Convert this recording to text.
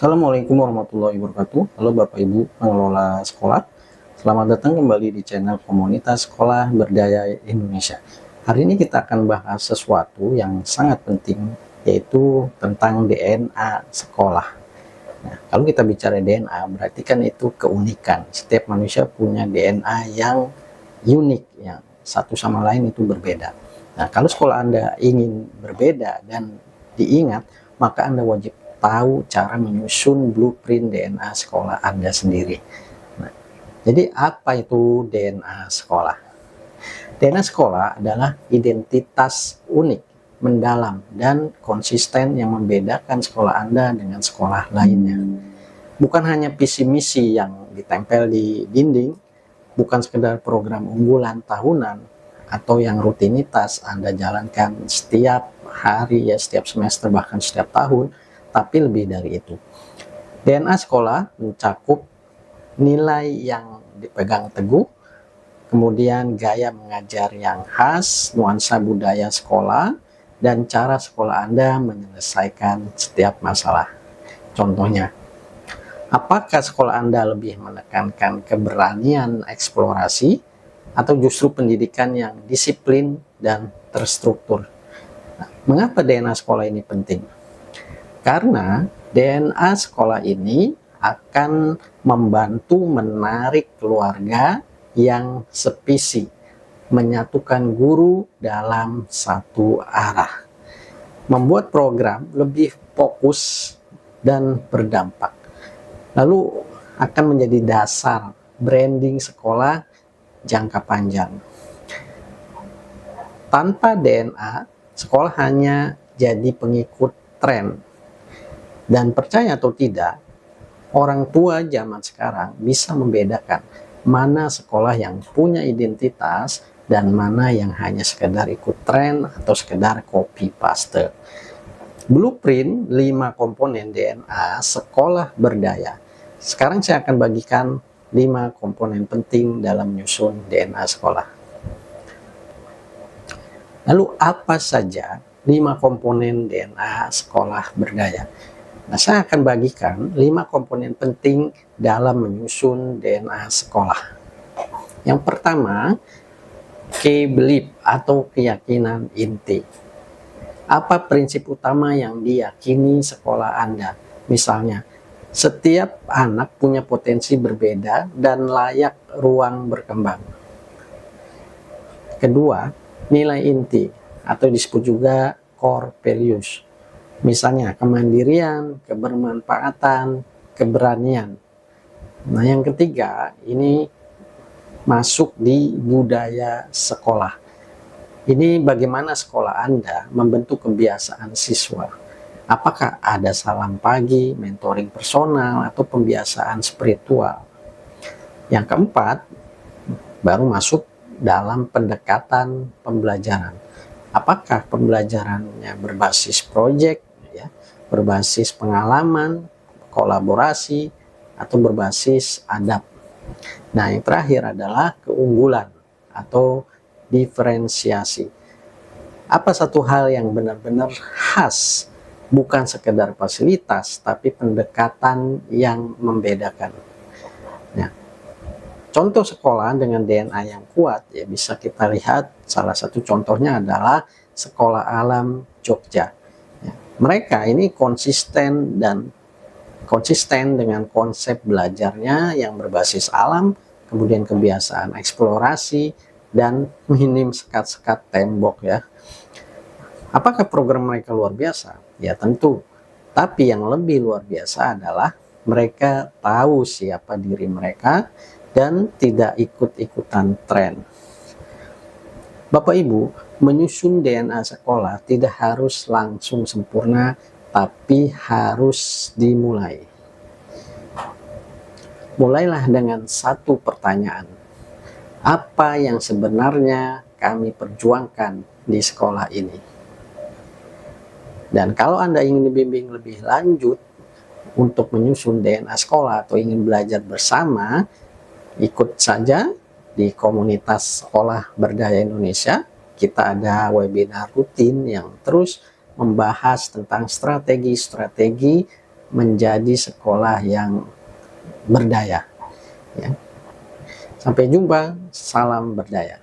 Assalamualaikum warahmatullahi wabarakatuh. Halo Bapak Ibu pengelola sekolah. Selamat datang kembali di channel Komunitas Sekolah Berdaya Indonesia. Hari ini kita akan bahas sesuatu yang sangat penting, yaitu tentang DNA sekolah. Nah, kalau kita bicara DNA, berarti kan itu keunikan. Setiap manusia punya DNA yang unik, yang satu sama lain itu berbeda. Nah, kalau sekolah Anda ingin berbeda dan diingat, maka Anda wajib tahu cara menyusun blueprint DNA sekolah Anda sendiri. Nah, jadi apa itu DNA sekolah? DNA sekolah adalah identitas unik, mendalam, dan konsisten yang membedakan sekolah Anda dengan sekolah lainnya. Bukan hanya visi misi yang ditempel di dinding, bukan sekedar program unggulan tahunan, atau yang rutinitas Anda jalankan setiap hari, ya setiap semester, bahkan setiap tahun, tapi lebih dari itu. DNA sekolah mencakup nilai yang dipegang teguh, kemudian gaya mengajar yang khas, nuansa budaya sekolah, dan cara sekolah Anda menyelesaikan setiap masalah. Contohnya, apakah sekolah Anda lebih menekankan keberanian eksplorasi atau justru pendidikan yang disiplin dan terstruktur? Nah, mengapa DNA sekolah ini penting? Karena DNA sekolah ini akan membantu menarik keluarga yang sevisi, menyatukan guru dalam satu arah, membuat program lebih fokus dan berdampak, lalu akan menjadi dasar branding sekolah jangka panjang. Tanpa DNA, sekolah hanya jadi pengikut tren. Dan percaya atau tidak, orang tua zaman sekarang bisa membedakan mana sekolah yang punya identitas dan mana yang hanya sekedar ikut tren atau sekedar copy paste. Blueprint 5 komponen DNA sekolah berdaya. Sekarang saya akan bagikan 5 komponen penting dalam menyusun DNA sekolah. Lalu apa saja 5 komponen DNA sekolah berdaya? Nah, saya akan bagikan 5 komponen penting dalam menyusun DNA sekolah. Yang pertama, key belief atau keyakinan inti. Apa prinsip utama yang diyakini sekolah Anda? Misalnya, setiap anak punya potensi berbeda dan layak ruang berkembang. Kedua, nilai inti atau disebut juga core values. Misalnya kemandirian, kebermanfaatan, keberanian. Nah, yang ketiga ini masuk di budaya sekolah. Ini bagaimana sekolah Anda membentuk kebiasaan siswa. Apakah ada salam pagi, mentoring personal, atau pembiasaan spiritual. Yang keempat, baru masuk dalam pendekatan pembelajaran. Apakah pembelajarannya berbasis proyek, berbasis pengalaman, kolaborasi, atau berbasis adab. Nah, yang terakhir adalah keunggulan atau diferensiasi. Apa satu hal yang benar-benar khas, bukan sekedar fasilitas, tapi pendekatan yang membedakan. Nah, contoh sekolah dengan DNA yang kuat, ya bisa kita lihat, salah satu contohnya adalah Sekolah Alam Jogja. Mereka ini konsisten dengan konsep belajarnya yang berbasis alam, kemudian kebiasaan eksplorasi, dan minim sekat-sekat tembok ya. Apakah program mereka luar biasa? Ya tentu. Tapi yang lebih luar biasa adalah mereka tahu siapa diri mereka dan tidak ikut-ikutan tren. Bapak Ibu, menyusun DNA sekolah tidak harus langsung sempurna, tapi harus dimulai. Mulailah dengan satu pertanyaan. Apa yang sebenarnya kami perjuangkan di sekolah ini? Dan kalau Anda ingin dibimbing lebih lanjut untuk menyusun DNA sekolah atau ingin belajar bersama, ikut saja di Komunitas Sekolah Berdaya Indonesia. Kita ada webinar rutin yang terus membahas tentang strategi-strategi menjadi sekolah yang berdaya. Ya. Sampai jumpa, salam berdaya.